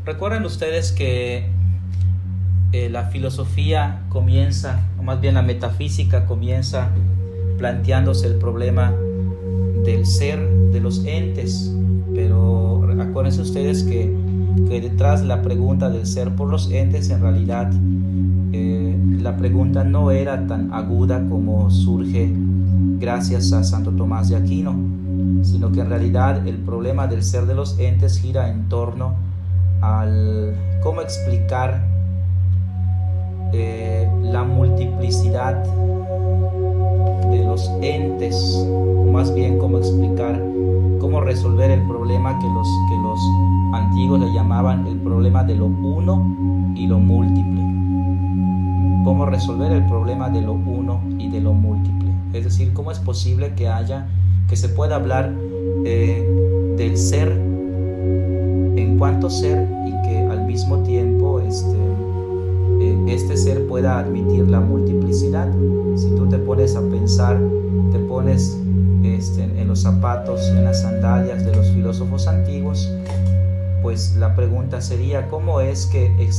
Recuerden ustedes que la filosofía comienza, o más bien la metafísica comienza planteándose el problema del ser de los entes, pero acuérdense ustedes que detrás de la pregunta del ser por los entes, en realidad la pregunta no era tan aguda como surge gracias a Santo Tomás de Aquino, sino que en realidad el problema del ser de los entes gira en torno al cómo explicar la multiplicidad de los entes, o más bien cómo explicar, cómo resolver el problema que los antiguos le llamaban el problema de lo uno y lo múltiple. Cómo resolver el problema de lo uno y de lo múltiple. Es decir, cómo es posible que se pueda hablar del ser en cuanto ser y que al mismo tiempo este ser pueda admitir la multiplicidad. Si tú te pones a pensar, te pones en los zapatos, en las sandalias de los filósofos antiguos, pues la pregunta sería: ¿cómo es que el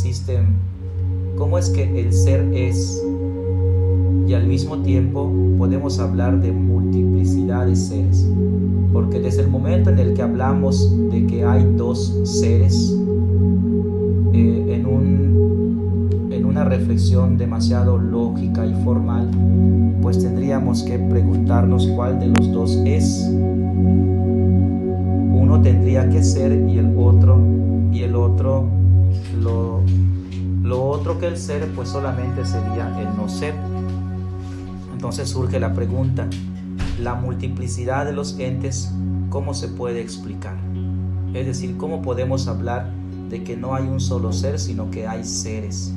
ser es y al mismo tiempo podemos hablar de multiplicidad de seres? Porque desde el momento en el que hablamos de que hay dos seres, en una reflexión demasiado lógica y formal, pues tendríamos que preguntarnos cuál de los dos es. Uno tendría que ser y el otro lo otro que el ser, pues solamente sería el no ser. Entonces surge la pregunta: la multiplicidad de los entes, ¿cómo se puede explicar? Es decir, ¿cómo podemos hablar de que no hay un solo ser, sino que hay seres?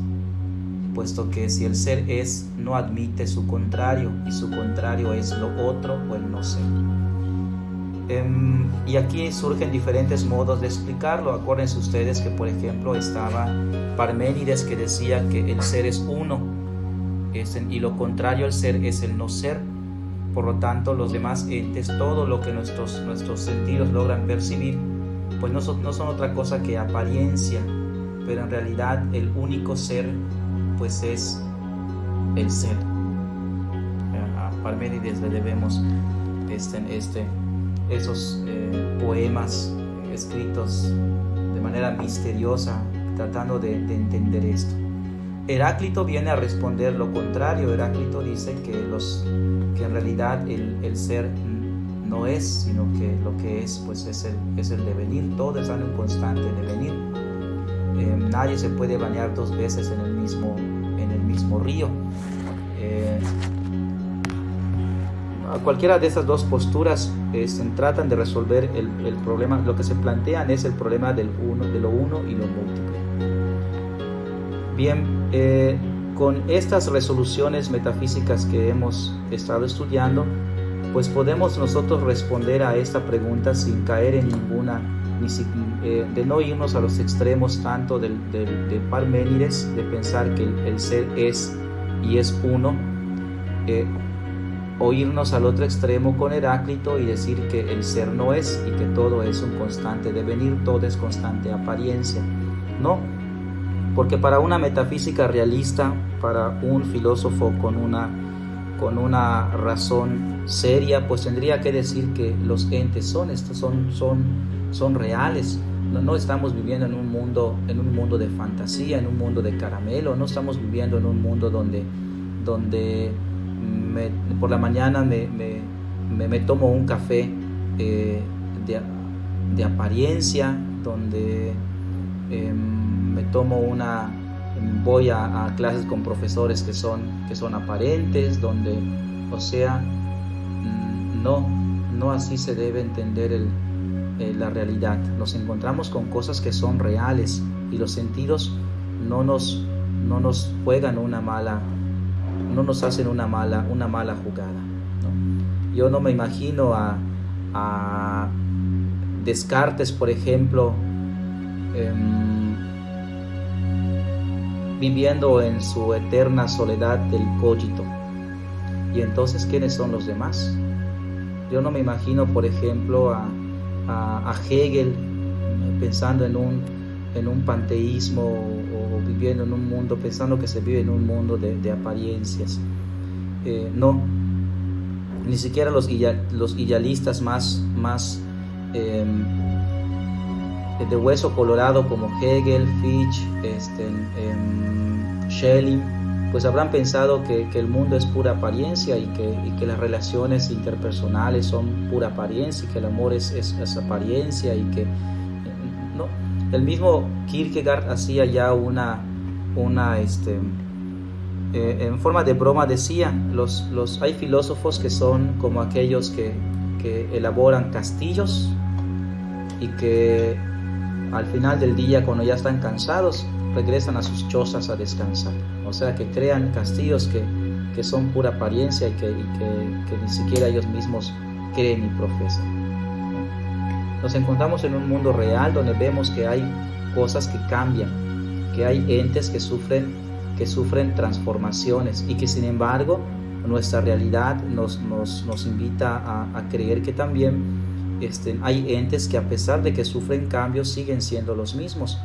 Puesto que si el ser es, no admite su contrario, y su contrario es lo otro o el no ser. Y aquí surgen diferentes modos de explicarlo. Acuérdense ustedes que, por ejemplo, estaba Parménides, que decía que el ser es uno, y lo contrario al ser es el no ser. Por lo tanto, los demás entes, todo lo que nuestros sentidos logran percibir, pues no son otra cosa que apariencia, pero en realidad el único ser pues es el ser. A Parménides le debemos esos poemas escritos de manera misteriosa, tratando de entender esto. Heráclito viene a responder lo contrario. Heráclito dice que en realidad el ser no es, sino que lo que es, pues es el devenir. Todo está en un constante devenir. Nadie se puede bañar dos veces en el mismo río. A cualquiera de esas dos posturas tratan de resolver el problema. Lo que se plantean es el problema de lo uno y lo múltiple. Bien, con estas resoluciones metafísicas que hemos estado estudiando, pues podemos nosotros responder a esta pregunta sin caer en ninguna, de no irnos a los extremos tanto de Parménides, de pensar que el ser es y es uno, o irnos al otro extremo con Heráclito y decir que el ser no es y que todo es un constante devenir, todo es constante apariencia. No, porque para una metafísica realista, para un filósofo con una razón seria, pues tendría que decir que los entes son reales. No estamos viviendo en un mundo de fantasía, en un mundo de caramelo. No estamos viviendo en un mundo donde por la mañana me tomo un café de apariencia, donde voy a clases con profesores que son aparentes, donde, o sea, no así se debe entender la realidad. Nos encontramos con cosas que son reales, y los sentidos no nos juegan no nos hacen una mala jugada, ¿no? Yo no me imagino a Descartes, por ejemplo, viviendo en su eterna soledad del cogito. Y entonces, ¿quiénes son los demás? Yo no me imagino, por ejemplo, a Hegel pensando en en un panteísmo o viviendo en un mundo, pensando que se vive en un mundo de apariencias. No, ni siquiera los idealistas más de hueso colorado como Hegel, Fichte, Schelling, pues habrán pensado que el mundo es pura apariencia y que las relaciones interpersonales son pura apariencia y que el amor es apariencia y que no. El mismo Kierkegaard hacía ya en forma de broma decía, hay filósofos que son como aquellos que elaboran castillos y que al final del día, cuando ya están cansados, regresan a sus chozas a descansar. O sea, que crean castillos que son pura apariencia y que ni siquiera ellos mismos creen y profesan. Nos encontramos en un mundo real donde vemos que hay cosas que cambian, que hay entes que sufren transformaciones y que sin embargo nuestra realidad nos invita a creer que también hay entes que a pesar de que sufren cambios siguen siendo los mismos.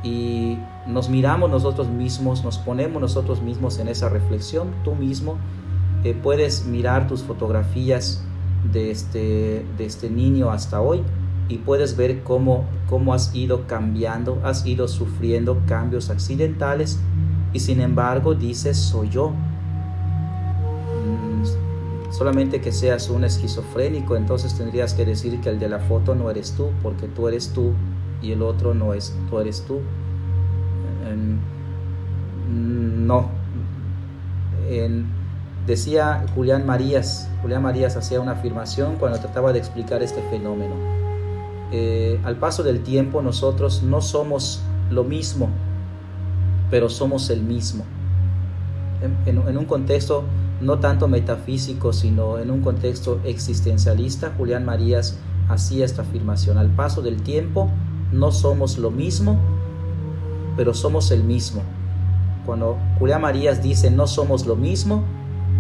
Y nos miramos nosotros mismos, nos ponemos nosotros mismos en esa reflexión. Tú mismo puedes mirar tus fotografías de este niño hasta hoy y puedes ver cómo has ido cambiando, has ido sufriendo cambios accidentales y sin embargo dices soy yo. Solamente que seas un esquizofrénico, entonces tendrías que decir que el de la foto no eres tú, porque tú eres tú y el otro no es tú eres tú. No. Decía Julián Marías hacía una afirmación cuando trataba de explicar este fenómeno. Al paso del tiempo nosotros no somos lo mismo, pero somos el mismo. En un contexto no tanto metafísico, sino en un contexto existencialista, Julián Marías hacía esta afirmación: al paso del tiempo no somos lo mismo, pero somos el mismo. Cuando Julián Marías dice no somos lo mismo,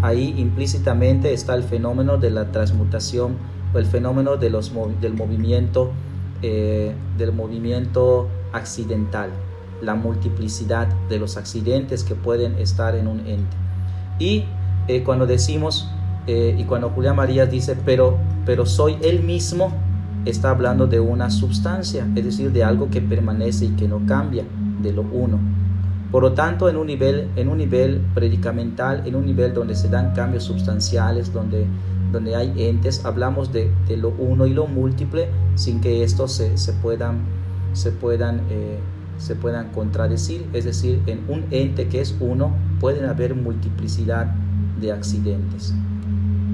ahí implícitamente está el fenómeno de la transmutación o el fenómeno del movimiento accidental, la multiplicidad de los accidentes que pueden estar en un ente. Y cuando decimos, y cuando Julián Marías dice, pero soy él mismo, está hablando de una sustancia, es decir, de algo que permanece y que no cambia, de lo uno. Por lo tanto, en un nivel predicamental, en un nivel donde se dan cambios sustanciales, donde hay entes, hablamos de lo uno y lo múltiple sin que estos se puedan contradecir. Es decir, en un ente que es uno pueden haber multiplicidad de accidentes.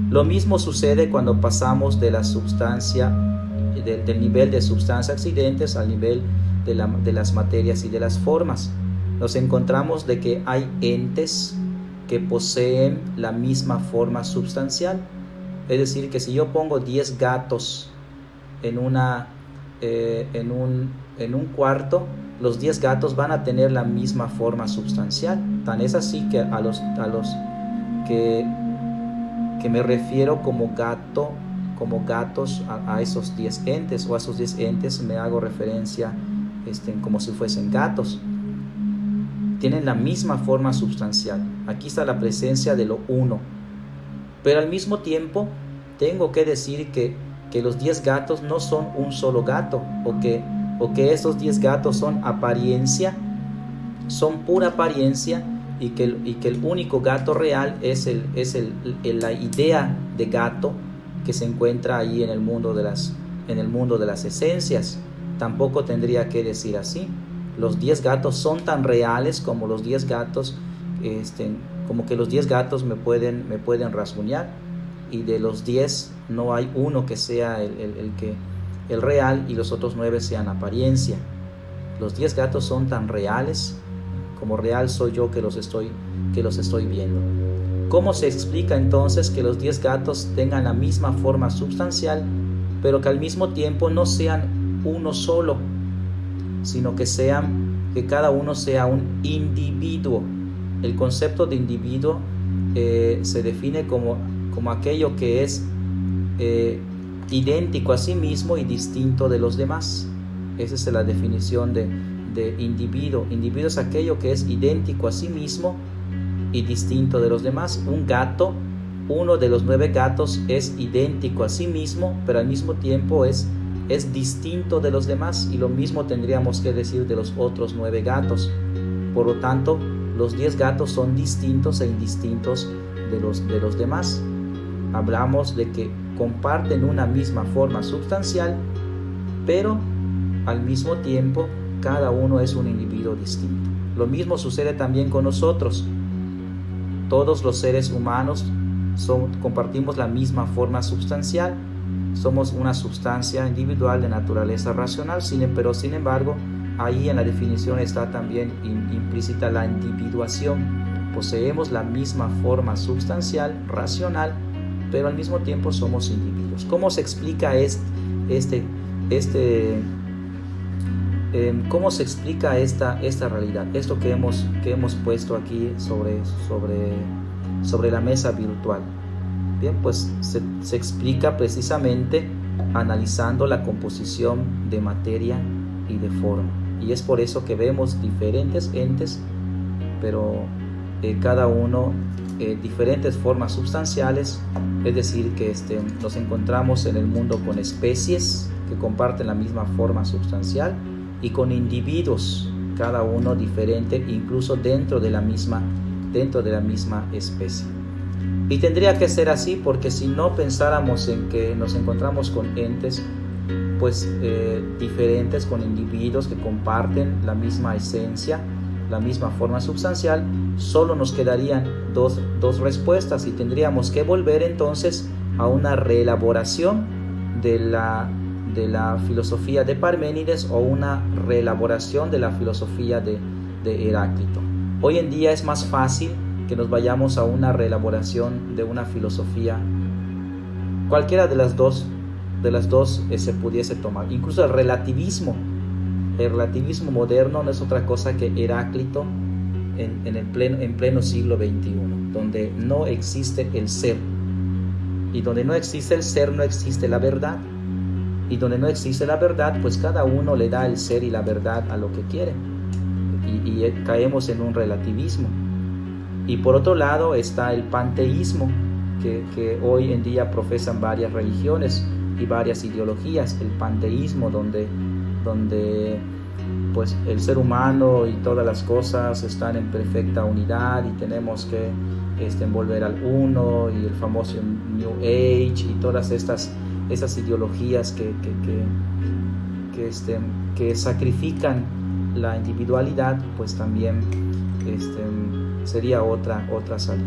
Lo mismo sucede cuando pasamos de la sustancia, del nivel de sustancia accidentes al nivel de las materias y de las formas. Nos encontramos de que hay entes que poseen la misma forma sustancial. Es decir, que si yo pongo 10 gatos en un cuarto, los 10 gatos van a tener la misma forma sustancial. Tan es así que a los que me refiero como gatos a esos 10 entes, o a esos 10 entes me hago referencia como si fuesen gatos. Tienen la misma forma sustancial. Aquí está la presencia de lo uno. Pero al mismo tiempo tengo que decir que los 10 gatos no son un solo gato, o que estos 10 gatos son apariencia, son pura apariencia, y que el único gato real es la idea de gato que se encuentra ahí en el mundo de las esencias. Tampoco tendría que decir así. Los 10 gatos son tan reales como los 10 gatos, como que los 10 gatos me pueden rasguñar, y de los 10 no hay uno que sea el real y los otros 9 sean apariencia. Los 10 gatos son tan reales como real soy yo que los estoy viendo. ¿Cómo se explica entonces que los 10 gatos tengan la misma forma sustancial, pero que al mismo tiempo no sean uno solo, sino que cada uno sea un individuo? El concepto de individuo se define como aquello que es idéntico a sí mismo y distinto de los demás. Esa es la definición de individuo. Individuo es aquello que es idéntico a sí mismo y distinto de los demás. Un gato, uno de los 9 gatos, es idéntico a sí mismo, pero al mismo tiempo es distinto de los demás, y lo mismo tendríamos que decir de los otros 9 gatos. Por lo tanto, los 10 gatos son distintos e indistintos de los demás. Hablamos de que comparten una misma forma sustancial, pero al mismo tiempo cada uno es un individuo distinto. Lo mismo sucede también con nosotros. Todos los seres humanos compartimos la misma forma sustancial. Somos una sustancia individual de naturaleza racional, pero sin embargo, ahí en la definición está también implícita la individuación. Poseemos la misma forma sustancial, racional, pero al mismo tiempo somos individuos. ¿Cómo se explica cómo se explica esta realidad? Esto que hemos puesto aquí sobre la mesa virtual. Bien, pues se explica precisamente analizando la composición de materia y de forma. Y es por eso que vemos diferentes entes, pero cada uno diferentes formas sustanciales. Es decir, que nos encontramos en el mundo con especies que comparten la misma forma sustancial y con individuos, cada uno diferente, incluso dentro de la misma especie. Y tendría que ser así, porque si no pensáramos en que nos encontramos con entes pues diferentes, con individuos que comparten la misma esencia, la misma forma sustancial, solo nos quedarían dos respuestas, y tendríamos que volver entonces a una reelaboración de la filosofía de Parménides, o una reelaboración de la filosofía de Heráclito. Hoy en día es más fácil que nos vayamos a una reelaboración de una filosofía. Cualquiera de las dos se pudiese tomar. Incluso el relativismo moderno no es otra cosa que Heráclito en pleno siglo XXI, donde no existe el ser. Y donde no existe el ser, no existe la verdad. Y donde no existe la verdad, pues cada uno le da el ser y la verdad a lo que quiere. Y caemos en un relativismo. Y por otro lado está el panteísmo, que hoy en día profesan varias religiones y varias ideologías. El panteísmo, donde pues el ser humano y todas las cosas están en perfecta unidad, y tenemos que volver al uno, y el famoso New Age y todas esas ideologías que sacrifican la individualidad, pues también sería otra salida.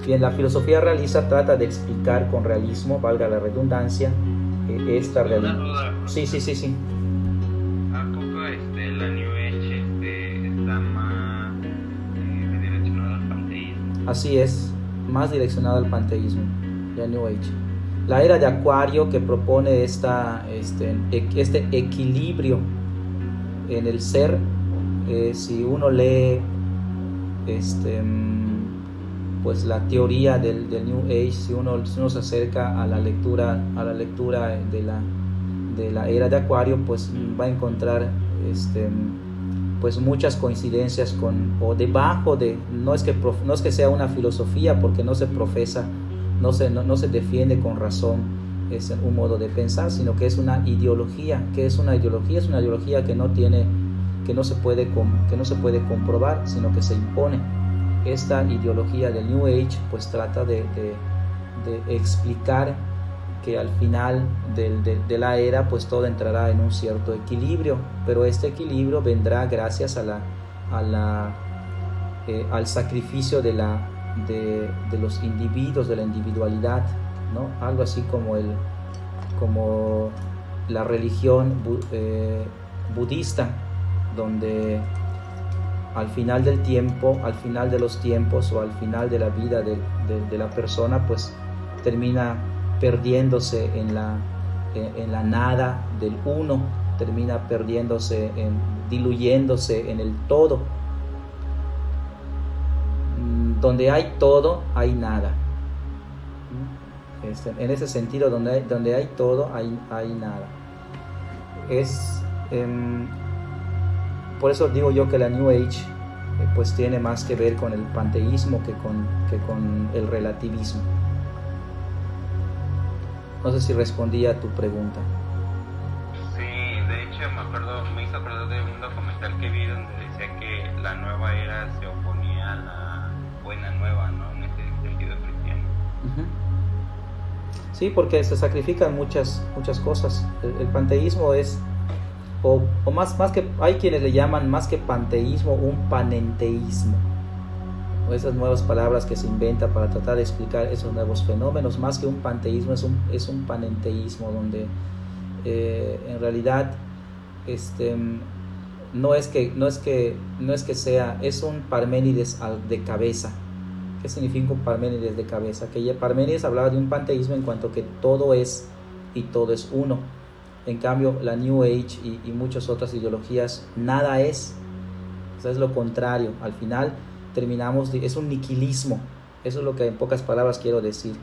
Bien, la filosofía realista trata de explicar con realismo, valga la redundancia, esta realidad. Sí. ¿A poco la New Age está más direccionada al panteísmo? Así es, más direccionada al panteísmo, la New Age. La era de Acuario, que propone este equilibrio en el ser. Si uno lee pues la teoría del New Age, si uno se acerca a la lectura de la era de Acuario, pues va a encontrar pues muchas coincidencias o debajo de, no es que sea una filosofía, porque no se profesa, no se defiende con razón, es un modo de pensar, sino que es una ideología. ¿Qué es una ideología? Es una ideología que no se puede comprobar, sino que se impone. Esta ideología del New Age pues trata de explicar que al final de la era pues todo entrará en un cierto equilibrio, pero este equilibrio vendrá gracias al sacrificio de los individuos, de la individualidad, ¿no? Algo así como la religión budista, donde al final del tiempo, al final de los tiempos, o al final de la vida de la persona, pues termina perdiéndose en la nada del uno, termina diluyéndose en el todo. Donde hay todo, hay nada. En ese sentido, donde hay todo, hay nada. es por eso digo yo que la New Age pues tiene más que ver con el panteísmo que con el relativismo. No sé si respondí a tu pregunta. Sí, de hecho me hizo acordar de un documental que vi donde decía que la nueva era se oponía a la buena nueva, ¿no? En ese sentido cristiano. Sí, porque se sacrifican muchas cosas. El panteísmo es, o más que, hay quienes le llaman más que panteísmo, un panenteísmo. O esas nuevas palabras que se inventa para tratar de explicar esos nuevos fenómenos. Más que un panteísmo, es un panenteísmo, donde en realidad no es que sea, es un Parménides de cabeza. ¿Qué significa un Parménides de cabeza? Que Parménides hablaba de un panteísmo en cuanto que todo es y todo es uno. En cambio, la New Age y muchas otras ideologías, nada es. O sea, es lo contrario. Al final terminamos, es un niquilismo. Eso es lo que en pocas palabras quiero decir.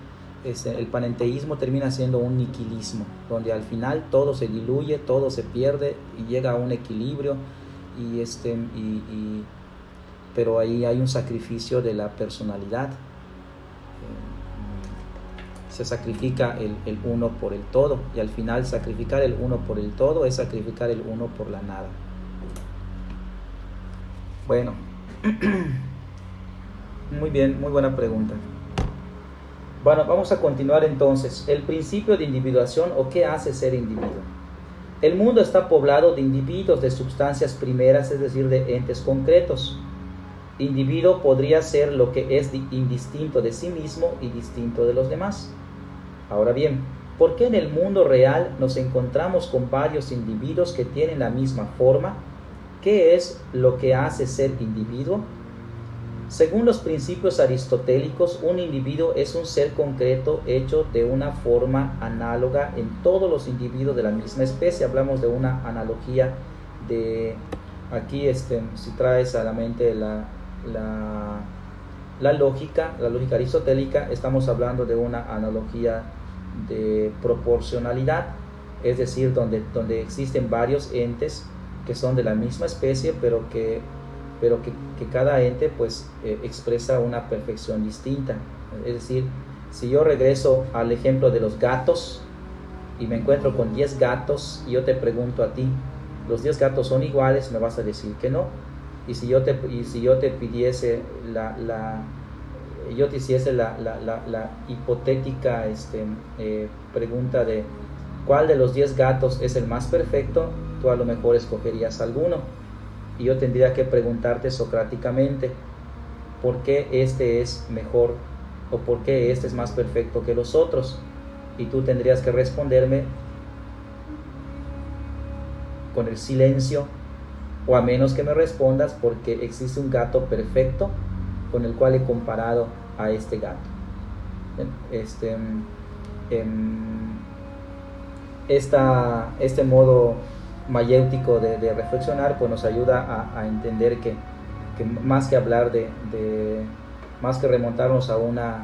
El panenteísmo termina siendo un niquilismo, donde al final todo se diluye, todo se pierde y llega a un equilibrio. Pero ahí hay un sacrificio de la personalidad. Se sacrifica el uno por el todo, y al final sacrificar el uno por el todo es sacrificar el uno por la nada. Bueno, muy bien, muy buena pregunta. Bueno, vamos a continuar entonces. El principio de individuación, o qué hace ser individuo. El mundo está poblado de individuos, de sustancias primeras, es decir, de entes concretos. Individuo podría ser lo que es indistinto de sí mismo y distinto de los demás. Ahora bien, ¿por qué en el mundo real nos encontramos con varios individuos que tienen la misma forma? ¿Qué es lo que hace ser individuo? Según los principios aristotélicos, un individuo es un ser concreto hecho de una forma análoga en todos los individuos de la misma especie. Hablamos de una analogía de... Aquí, si traes a la mente la lógica aristotélica, estamos hablando de una analogía de proporcionalidad, es decir, donde existen varios entes que son de la misma especie, pero que cada ente pues expresa una perfección distinta. Es decir, si yo regreso al ejemplo de los gatos y me encuentro con 10 gatos y yo te pregunto a ti, ¿los 10 gatos son iguales? Me vas a decir que no. Y si yo te pidiese yo te hiciese la hipotética pregunta de ¿cuál de los 10 gatos es el más perfecto? Tú a lo mejor escogerías alguno. Y yo tendría que preguntarte socráticamente, ¿por qué este es mejor o por qué este es más perfecto que los otros? Y tú tendrías que responderme con el silencio, o a menos que me respondas porque existe un gato perfecto con el cual he comparado a este gato. Este modo mayéutico de reflexionar pues nos ayuda a entender que más que hablar más que remontarnos a una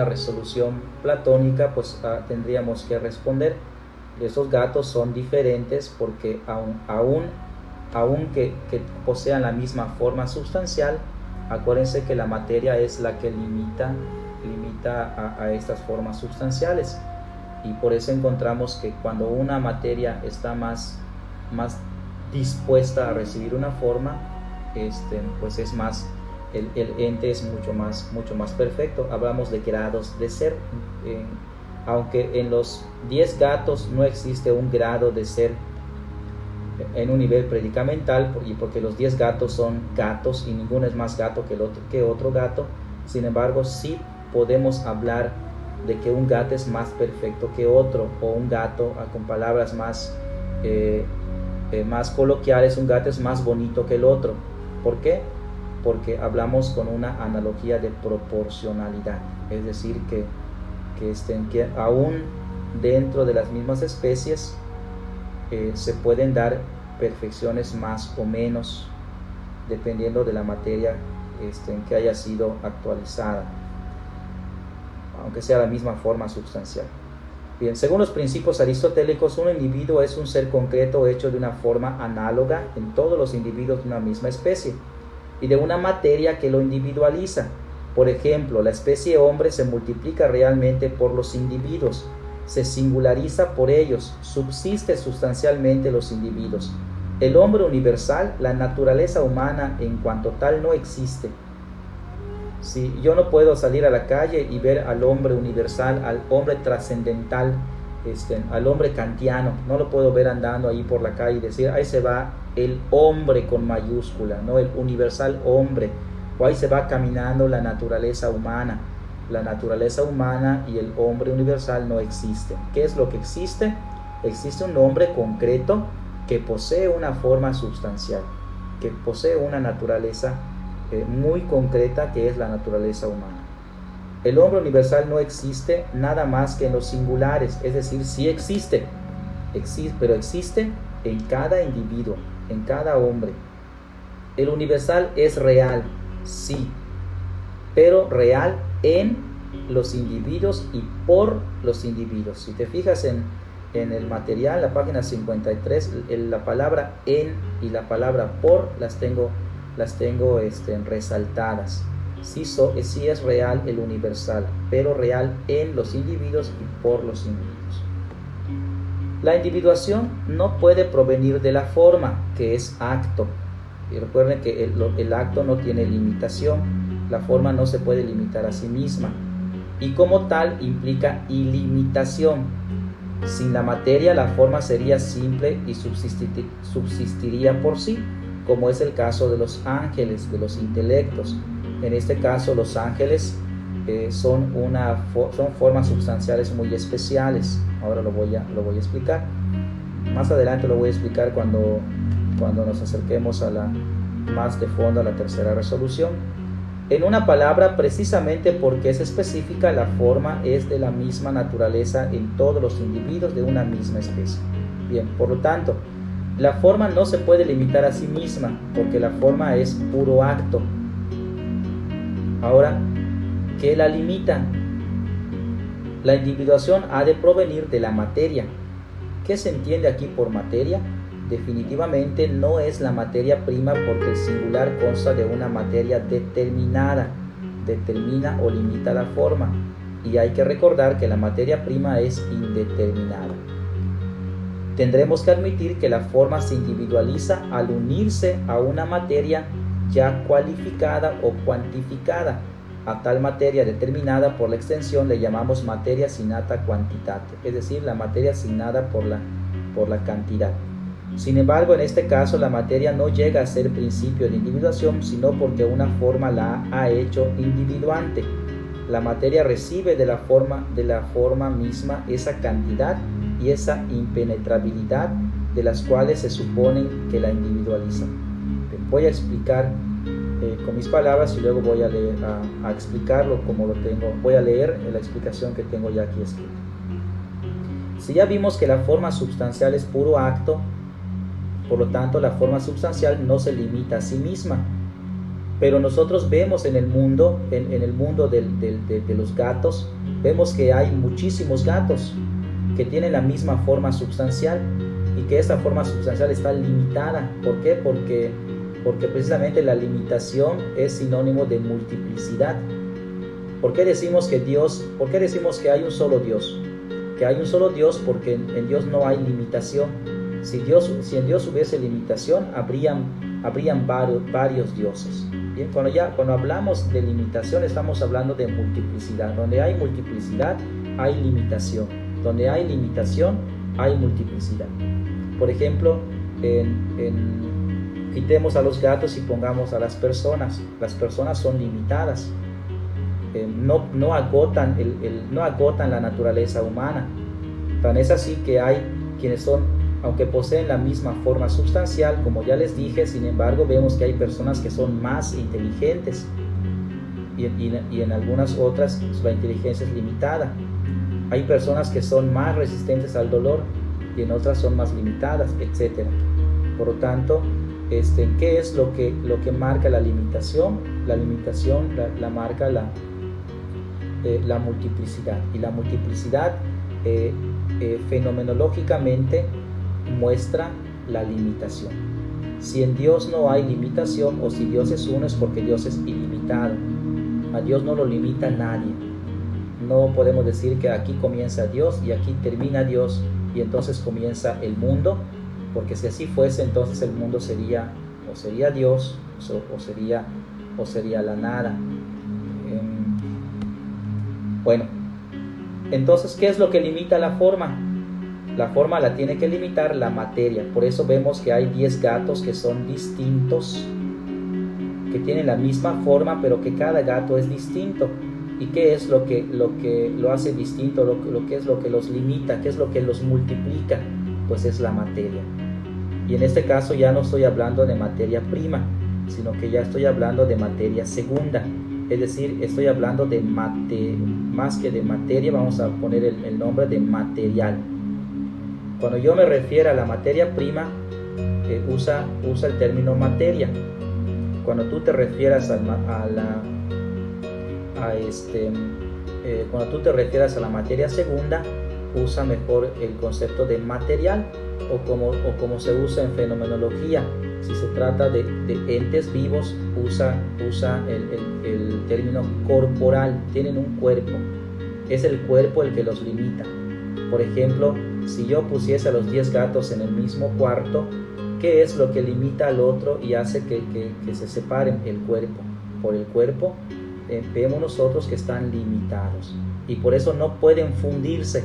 resolución platónica, pues tendríamos que responder: esos gatos son diferentes porque aunque posean la misma forma sustancial, acuérdense que la materia es la que limita a estas formas sustanciales, y por eso encontramos que cuando una materia está más dispuesta a recibir una forma, pues es más, el ente es mucho más perfecto. Hablamos de grados de ser. Aunque en los 10 gatos no existe un grado de ser en un nivel predicamental, y porque los 10 gatos son gatos y ninguno es más gato que otro gato, sin embargo sí podemos hablar de que un gato es más perfecto que otro, o un gato, con palabras más coloquiales, un gato es más bonito que el otro. ¿Por qué? Porque hablamos con una analogía de proporcionalidad, es decir, que aún dentro de las mismas especies se pueden dar perfecciones más o menos dependiendo de la materia en que haya sido actualizada, aunque sea la misma forma sustancial. Bien, según los principios aristotélicos, un individuo es un ser concreto hecho de una forma análoga en todos los individuos de una misma especie y de una materia que lo individualiza. Por ejemplo, la especie hombre se multiplica realmente por los individuos, se singulariza por ellos, subsiste sustancialmente los individuos. El hombre universal, la naturaleza humana en cuanto tal no existe. Si yo no puedo salir a la calle y ver al hombre universal, al hombre trascendental, al hombre kantiano, no lo puedo ver andando ahí por la calle y decir, ahí se va el hombre con mayúscula, ¿no? El universal hombre, o ahí se va caminando la naturaleza humana. La naturaleza humana y el hombre universal no existen. ¿Qué es lo que existe? Existe un hombre concreto que posee una forma sustancial, que posee una naturaleza muy concreta, que es la naturaleza humana. El hombre universal no existe nada más que en los singulares, es decir, sí existe, pero existe en cada individuo, en cada hombre. El universal es real, sí, pero real en los individuos y por los individuos. Si te fijas en el material, la página 53, la palabra en y la palabra por las tengo resaltadas. Sí es real el universal, pero real en los individuos y por los individuos. La individuación no puede provenir de la forma, que es acto. Y recuerden que el acto no tiene limitación, la forma no se puede limitar a sí misma, y como tal implica ilimitación. Sin la materia, la forma sería simple y subsistiría por sí, como es el caso de los ángeles, de los intelectos. En este caso, los ángeles son formas substanciales muy especiales. Ahora lo voy a explicar. Más adelante lo voy a explicar cuando nos acerquemos más de fondo a la tercera resolución. En una palabra, precisamente porque es específica, la forma es de la misma naturaleza en todos los individuos de una misma especie. Bien, por lo tanto, la forma no se puede limitar a sí misma, porque la forma es puro acto. Ahora, ¿qué la limita? La individuación ha de provenir de la materia. ¿Qué se entiende aquí por materia? Definitivamente no es la materia prima, porque el singular consta de una materia determinada, determina o limita la forma, y hay que recordar que la materia prima es indeterminada. Tendremos que admitir que la forma se individualiza al unirse a una materia ya cualificada o cuantificada. A tal materia determinada por la extensión le llamamos materia signata quantitate, es decir, la materia asignada por la cantidad. Sin embargo, en este caso la materia no llega a ser principio de individuación, sino porque una forma la ha hecho individuante. La materia recibe de la forma misma esa cantidad y esa impenetrabilidad de las cuales se suponen que la individualizan. Voy a explicar con mis palabras y luego voy a explicarlo como lo tengo. Voy a leer la explicación que tengo ya aquí escrita. Si ya vimos que la forma substancial es puro acto, por lo tanto la forma substancial no se limita a sí misma. Pero nosotros vemos en el mundo, de los gatos, vemos que hay muchísimos gatos que tienen la misma forma substancial y que esta forma substancial está limitada. ¿Por qué? Porque precisamente la limitación es sinónimo de multiplicidad. ¿Por qué decimos que hay un solo Dios? Que hay un solo Dios porque en Dios no hay limitación. Si en Dios hubiese limitación, habrían varios dioses. Bien, cuando hablamos de limitación, estamos hablando de multiplicidad. Donde hay multiplicidad, hay limitación. Donde hay limitación, hay multiplicidad. Por ejemplo, quitemos a los gatos y pongamos a las personas. Las personas son limitadas. No agotan la naturaleza humana. Tan es así que hay quienes aunque poseen la misma forma sustancial, como ya les dije, sin embargo vemos que hay personas que son más inteligentes y en algunas otras la inteligencia es limitada. Hay personas que son más resistentes al dolor y en otras son más limitadas, etc. Por lo tanto, ¿qué es lo que marca la limitación? La limitación la marca la multiplicidad, y la multiplicidad fenomenológicamente muestra la limitación. Si en Dios no hay limitación, o si Dios es uno, es porque Dios es ilimitado. A Dios no lo limita nadie. No podemos decir que aquí comienza Dios y aquí termina Dios y entonces comienza el mundo, porque si así fuese, entonces el mundo sería Dios o sería la nada. Bueno, entonces, ¿qué es lo que limita la forma? La forma la tiene que limitar la materia. Por eso vemos que hay 10 gatos que son distintos, que tienen la misma forma, pero que cada gato es distinto. ¿Y qué es lo que lo hace distinto? Lo que los limita, ¿qué es lo que los multiplica? Pues es la materia. Y en este caso ya no estoy hablando de materia prima, sino que ya estoy hablando de materia segunda. Es decir, estoy hablando de más que de materia, vamos a poner el nombre de material. Cuando yo me refiero a la materia prima, usa el término materia. Cuando tú te refieras cuando tú te refieras a la materia segunda, usa mejor el concepto de material, o como se usa en fenomenología. Si se trata de entes vivos, usa el término corporal. Tienen un cuerpo, es el cuerpo el que los limita. Por ejemplo, si yo pusiese a los 10 gatos en el mismo cuarto, ¿qué es lo que limita al otro y hace que se separen? El cuerpo. Por el cuerpo vemos nosotros que están limitados y por eso no pueden fundirse.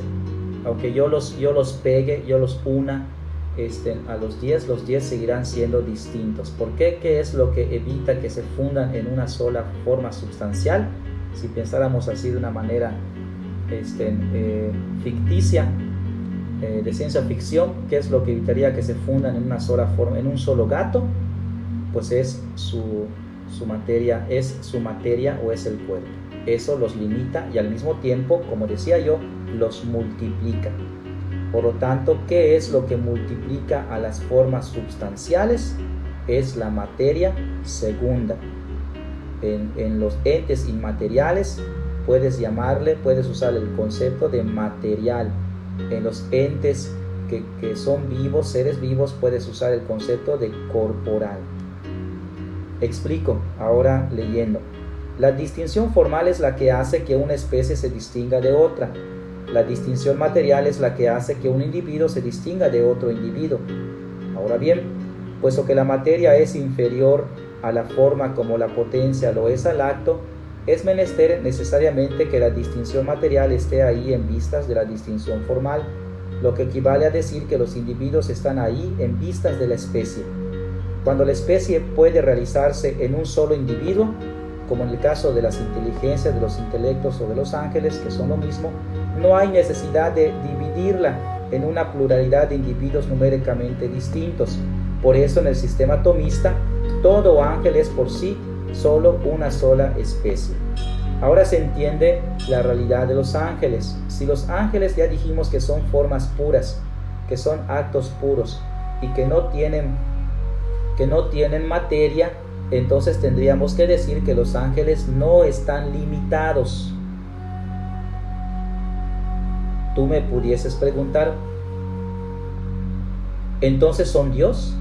Aunque yo los pegue, yo los una a los 10 seguirán siendo distintos. ¿Por qué? ¿Qué es lo que evita que se fundan en una sola forma sustancial? Si pensáramos así de una manera ficticia, de ciencia ficción, ¿qué es lo que evitaría que se fundan en una sola forma, en un solo gato? Pues es su materia o es el cuerpo. Eso los limita y al mismo tiempo, como decía yo, los multiplica. Por lo tanto, ¿qué es lo que multiplica a las formas substanciales? Es la materia segunda. En los entes inmateriales puedes usar el concepto de material. En los entes que son vivos, seres vivos, puedes usar el concepto de corporal. Explico ahora leyendo. La distinción formal es la que hace que una especie se distinga de otra. La distinción material es la que hace que un individuo se distinga de otro individuo. Ahora bien, puesto que la materia es inferior a la forma como la potencia lo es al acto, es menester necesariamente que la distinción material esté ahí en vistas de la distinción formal, lo que equivale a decir que los individuos están ahí en vistas de la especie. Cuando la especie puede realizarse en un solo individuo, como en el caso de las inteligencias, de los intelectos o de los ángeles, que son lo mismo, no hay necesidad de dividirla en una pluralidad de individuos numéricamente distintos. Por eso en el sistema atomista, todo ángel es por sí solo una sola especie. Ahora se entiende la realidad de los ángeles. Si los ángeles ya dijimos que son formas puras, que son actos puros y que no tienen materia, entonces tendríamos que decir que los ángeles no están limitados. Tú me pudieses preguntar, ¿entonces son Dios?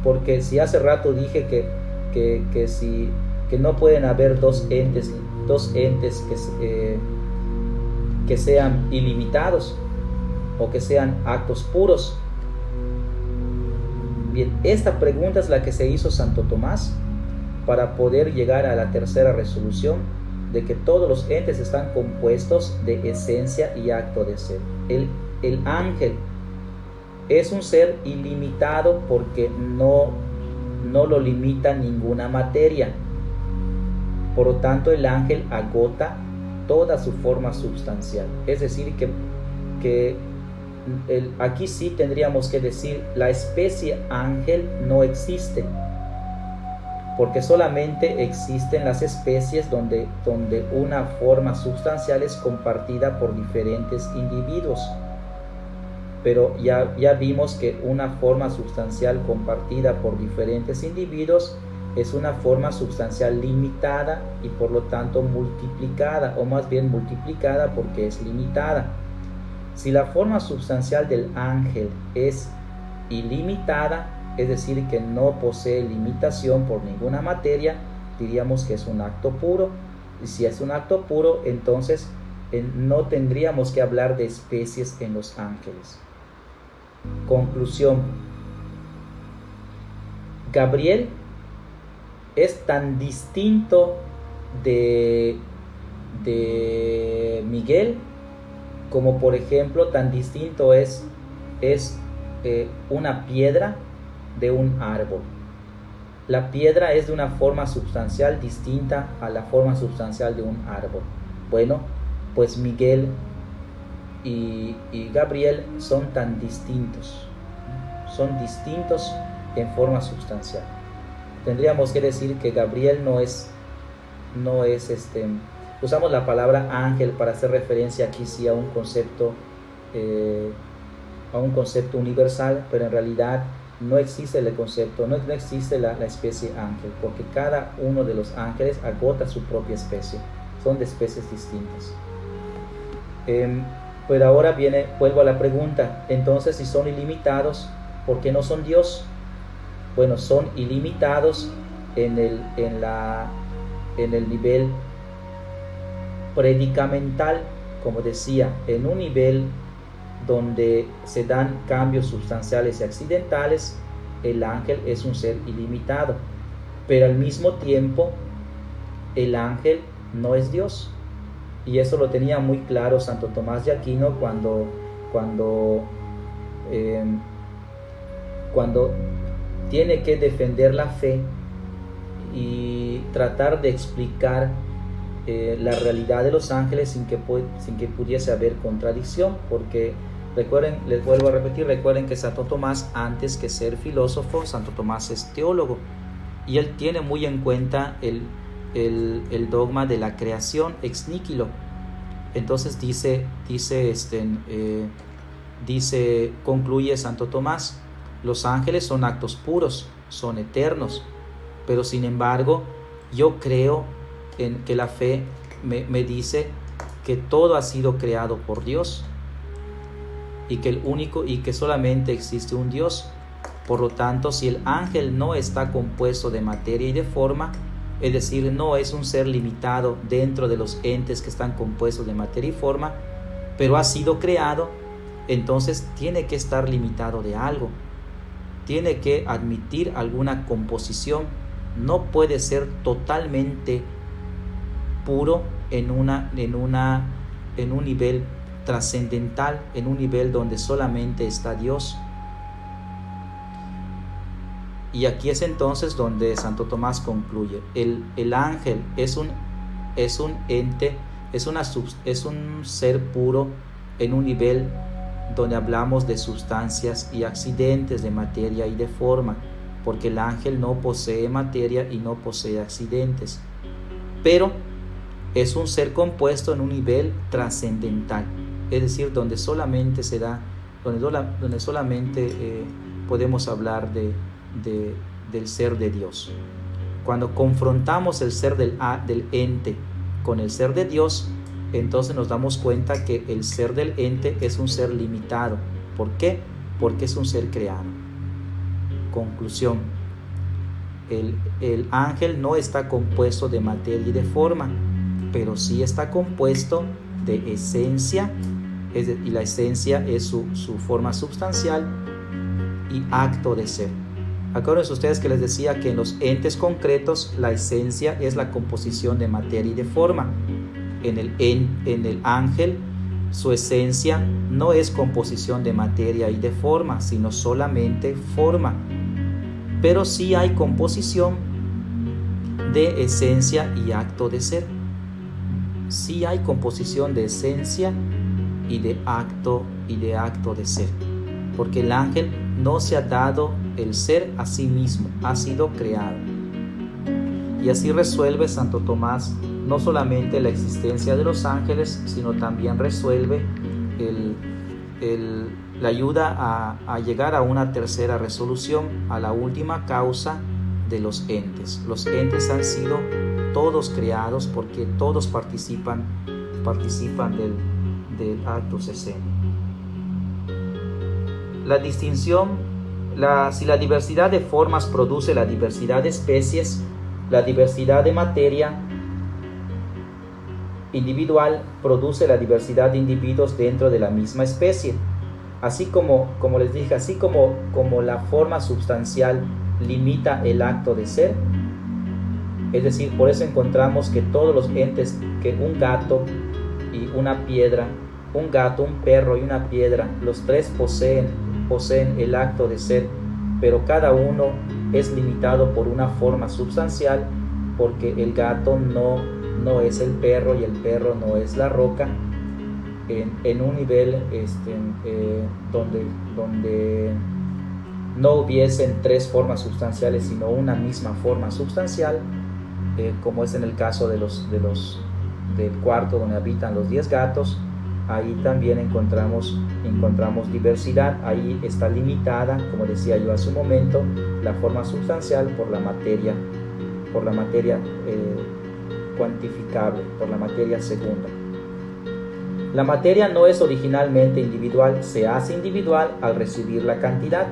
Porque si hace rato dije que no pueden haber dos entes que sean ilimitados o que sean actos puros. Bien, esta pregunta es la que se hizo Santo Tomás para poder llegar a la tercera resolución de que todos los entes están compuestos de esencia y acto de ser. El ángel es un ser ilimitado porque no lo limita ninguna materia. Por lo tanto, el ángel agota toda su forma substancial. Es decir, aquí sí tendríamos que decir la especie ángel no existe, porque solamente existen las especies donde una forma substancial es compartida por diferentes individuos. Pero ya vimos que una forma substancial compartida por diferentes individuos es una forma substancial limitada y por lo tanto multiplicada, o más bien multiplicada porque es limitada. Si la forma substancial del ángel es ilimitada, es decir, que no posee limitación por ninguna materia, diríamos que es un acto puro. Y si es un acto puro, entonces no tendríamos que hablar de especies en los ángeles. Conclusión: Gabriel es tan distinto de Miguel como, por ejemplo, tan distinto es una piedra de un árbol. La piedra es de una forma substancial distinta a la forma substancial de un árbol. Bueno, pues Miguel y Gabriel son tan distintos. Son distintos en forma substancial. Tendríamos que decir que Gabriel no es usamos la palabra ángel para hacer referencia aquí sí a un concepto universal, pero en realidad no existe el concepto, no existe la especie ángel, porque cada uno de los ángeles agota su propia especie, son de especies distintas. Pero ahora vuelvo a la pregunta: entonces, si son ilimitados, ¿por qué no son Dios? Bueno, son ilimitados en el nivel predicamental, como decía, en un nivel donde se dan cambios sustanciales y accidentales. El ángel es un ser ilimitado, pero al mismo tiempo el ángel no es Dios, y eso lo tenía muy claro Santo Tomás de Aquino cuando tiene que defender la fe y tratar de explicar la realidad de los ángeles sin que pudiese haber contradicción, porque recuerden, les vuelvo a repetir, recuerden que Santo Tomás, antes que ser filósofo, Santo Tomás es teólogo, y él tiene muy en cuenta el dogma de la creación ex nihilo. Entonces concluye Santo Tomás: los ángeles son actos puros, son eternos, pero sin embargo yo creo en que la fe me dice que todo ha sido creado por Dios, y que solamente existe un Dios. Por lo tanto, si el ángel no está compuesto de materia y de forma, es decir, no es un ser limitado dentro de los entes que están compuestos de materia y forma, pero ha sido creado, entonces tiene que estar limitado de algo, tiene que admitir alguna composición, no puede ser totalmente puro en un nivel trascendental, en un nivel donde solamente está Dios. Y aquí es entonces donde Santo Tomás concluye: el ángel es un ente, es un ser puro en un nivel donde hablamos de sustancias y accidentes, de materia y de forma, porque el ángel no posee materia y no posee accidentes, pero es un ser compuesto en un nivel trascendental, es decir, donde solamente donde solamente podemos hablar del ser de Dios. Cuando confrontamos el ser del ente con el ser de Dios, entonces nos damos cuenta que el ser del ente es un ser limitado. ¿Por qué? Porque es un ser creado. Conclusión: el ángel no está compuesto de materia y de forma, pero sí está compuesto de esencia, y la esencia es su forma substancial y acto de ser. Acuérdense ustedes que les decía que en los entes concretos la esencia es la composición de materia y de forma. En el ángel, su esencia no es composición de materia y de forma, sino solamente forma. Pero sí hay composición de esencia y acto de ser. Sí hay composición de esencia y de acto de ser. Porque el ángel no se ha dado el ser a sí mismo, ha sido creado. Y así resuelve Santo Tomás no solamente la existencia de los ángeles, sino también resuelve la ayuda a llegar a una tercera resolución, a la última causa de los entes. Los entes han sido todos creados porque todos participan del actus essendi. la distinción, si la diversidad de formas produce la diversidad de especies, la diversidad de materia individual produce la diversidad de individuos dentro de la misma especie. Así como les dije, así como la forma substancial limita el acto de ser, es decir, por eso encontramos que todos los entes, que un gato y una piedra, un gato, un perro y una piedra, los tres poseen el acto de ser, pero cada uno es limitado por una forma substancial, porque el gato no es el perro y el perro no es la roca, en un nivel donde no hubiesen tres formas substanciales, sino una misma forma substancial, como es en el caso del cuarto donde habitan los 10 gatos. Ahí también encontramos diversidad. Ahí está limitada, como decía yo hace un momento, la forma substancial por la materia cuantificable, por la materia segunda. La materia no es originalmente individual, se hace individual al recibir la cantidad.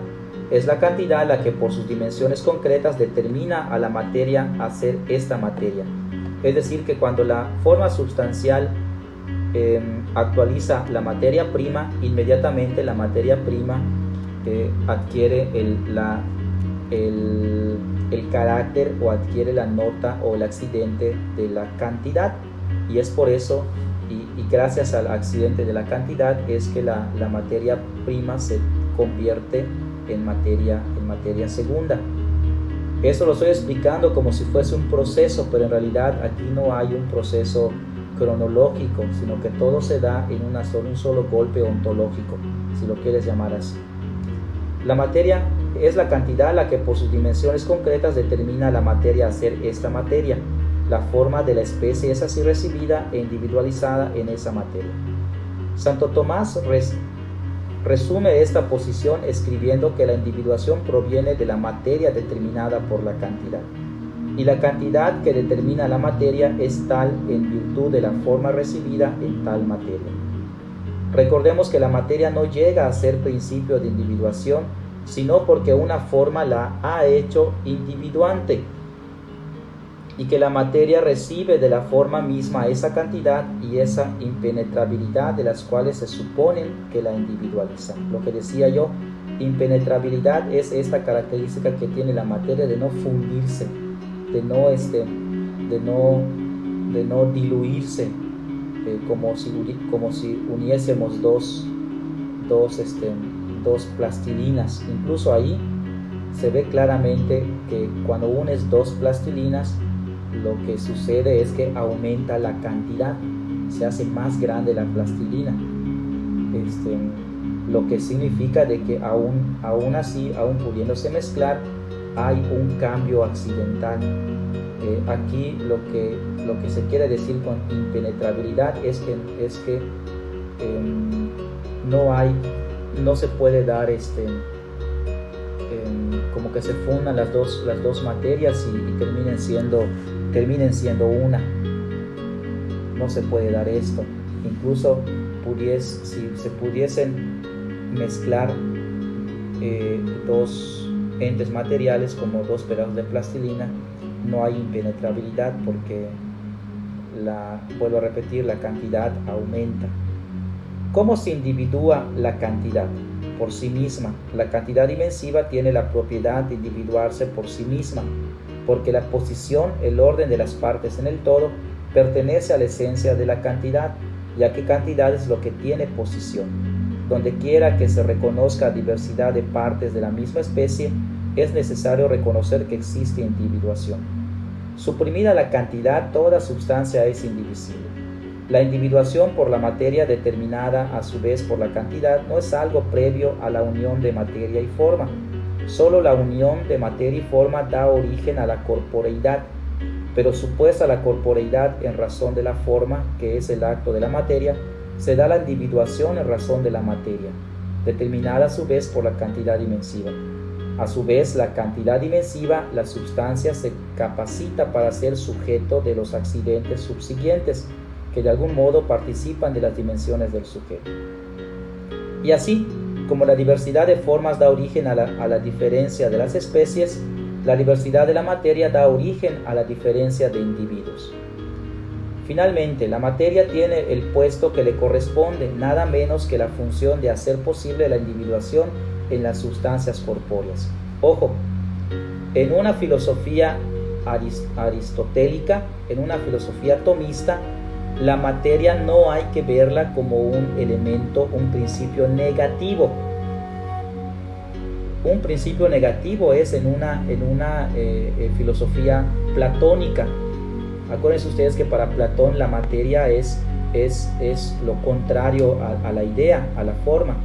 Es la cantidad la que por sus dimensiones concretas determina a la materia a ser esta materia. Es decir, que cuando la forma substancial actualiza la materia prima, inmediatamente la materia prima adquiere el carácter o adquiere la nota o el accidente de la cantidad, y es por eso y gracias al accidente de la cantidad es que la materia prima se convierte en materia segunda. Esto lo estoy explicando como si fuese un proceso, pero en realidad aquí no hay un proceso cronológico, sino que todo se da en un solo golpe ontológico, si lo quieres llamar así. La materia es la cantidad la que por sus dimensiones concretas determina a la materia a ser esta materia. La forma de la especie es así recibida e individualizada en esa materia. Santo Tomás resume esta posición escribiendo que la individuación proviene de la materia determinada por la cantidad, y la cantidad que determina la materia es tal en virtud de la forma recibida en tal materia. Recordemos que la materia no llega a ser principio de individuación, sino porque una forma la ha hecho individuante, y que la materia recibe de la forma misma esa cantidad y esa impenetrabilidad de las cuales se suponen que la individualizan. Lo que decía yo, impenetrabilidad es esta característica que tiene la materia de no fundirse, de no diluirse, como si uniésemos dos plastilinas. Incluso ahí se ve claramente que cuando unes dos plastilinas, lo que sucede es que aumenta la cantidad, se hace más grande la plastilina, lo que significa de que aún así, aún pudiéndose mezclar, hay un cambio accidental. Aquí lo que se quiere decir con impenetrabilidad es que no se puede dar como que se fundan las dos materias y terminen siendo una. No se puede dar esto. Incluso si se pudiesen mezclar dos entes materiales como dos pedazos de plastilina, no hay impenetrabilidad porque vuelvo a repetir, la cantidad aumenta. ¿Cómo se individúa la cantidad? Por sí misma. La cantidad dimensiva tiene la propiedad de individuarse por sí misma, porque la posición, el orden de las partes en el todo, pertenece a la esencia de la cantidad, ya que cantidad es lo que tiene posición. Donde quiera que se reconozca diversidad de partes de la misma especie, es necesario reconocer que existe individuación. Suprimida la cantidad, toda sustancia es indivisible. La individuación por la materia, determinada a su vez por la cantidad, no es algo previo a la unión de materia y forma. Solo la unión de materia y forma da origen a la corporeidad, pero supuesta la corporeidad en razón de la forma, que es el acto de la materia, se da la individuación en razón de la materia, determinada a su vez por la cantidad dimensiva. A su vez, la cantidad dimensiva, la sustancia se capacita para ser sujeto de los accidentes subsiguientes, que de algún modo participan de las dimensiones del sujeto. Y así, Como la diversidad de formas da origen a la diferencia de las especies, la diversidad de la materia da origen a la diferencia de individuos. Finalmente, la materia tiene el puesto que le corresponde, nada menos que la función de hacer posible la individuación en las sustancias corpóreas. Ojo, en una filosofía aristotélica, en una filosofía tomista, la materia no hay que verla como un elemento, un principio negativo. Un principio negativo es en una filosofía platónica. Acuérdense ustedes que para Platón la materia es lo contrario a la idea, a la forma.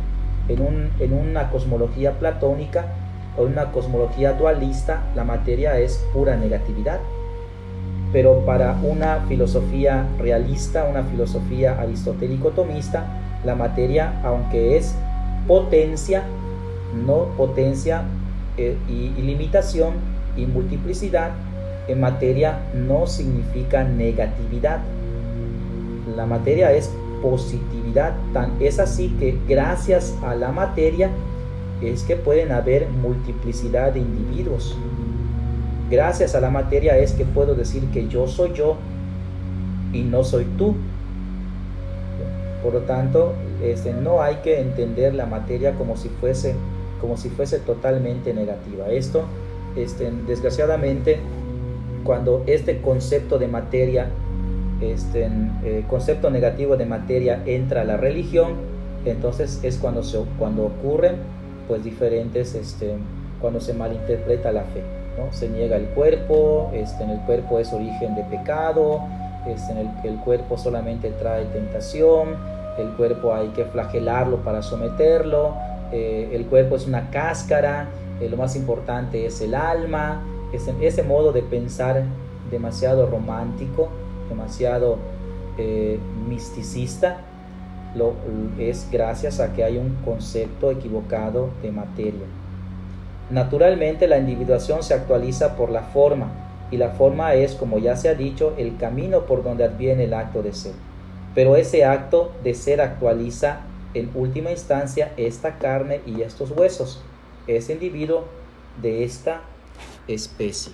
En una cosmología platónica o una cosmología dualista, la materia es pura negatividad. Pero para una filosofía realista, una filosofía aristotélico-tomista, la materia, aunque es potencia, no potencia y limitación y multiplicidad, en materia no significa negatividad. La materia es positividad. Es así que gracias a la materia es que pueden haber multiplicidad de individuos. Gracias a la materia es que puedo decir que yo soy yo y no soy tú. Por lo tanto, no hay que entender la materia como si fuese totalmente negativa. Esto, desgraciadamente, cuando este concepto de materia, concepto negativo de materia entra a la religión, entonces es cuando ocurren pues diferentes, cuando se malinterpreta la fe, ¿no? Se niega el cuerpo, en el cuerpo es origen de pecado, el cuerpo solamente trae tentación, el cuerpo hay que flagelarlo para someterlo, el cuerpo es una cáscara, lo más importante es el alma. Ese modo de pensar demasiado romántico, demasiado misticista, es gracias a que hay un concepto equivocado de materia. Naturalmente, la individuación se actualiza por la forma, y la forma es, como ya se ha dicho, el camino por donde adviene el acto de ser. Pero ese acto de ser actualiza en última instancia esta carne y estos huesos, ese individuo de esta especie.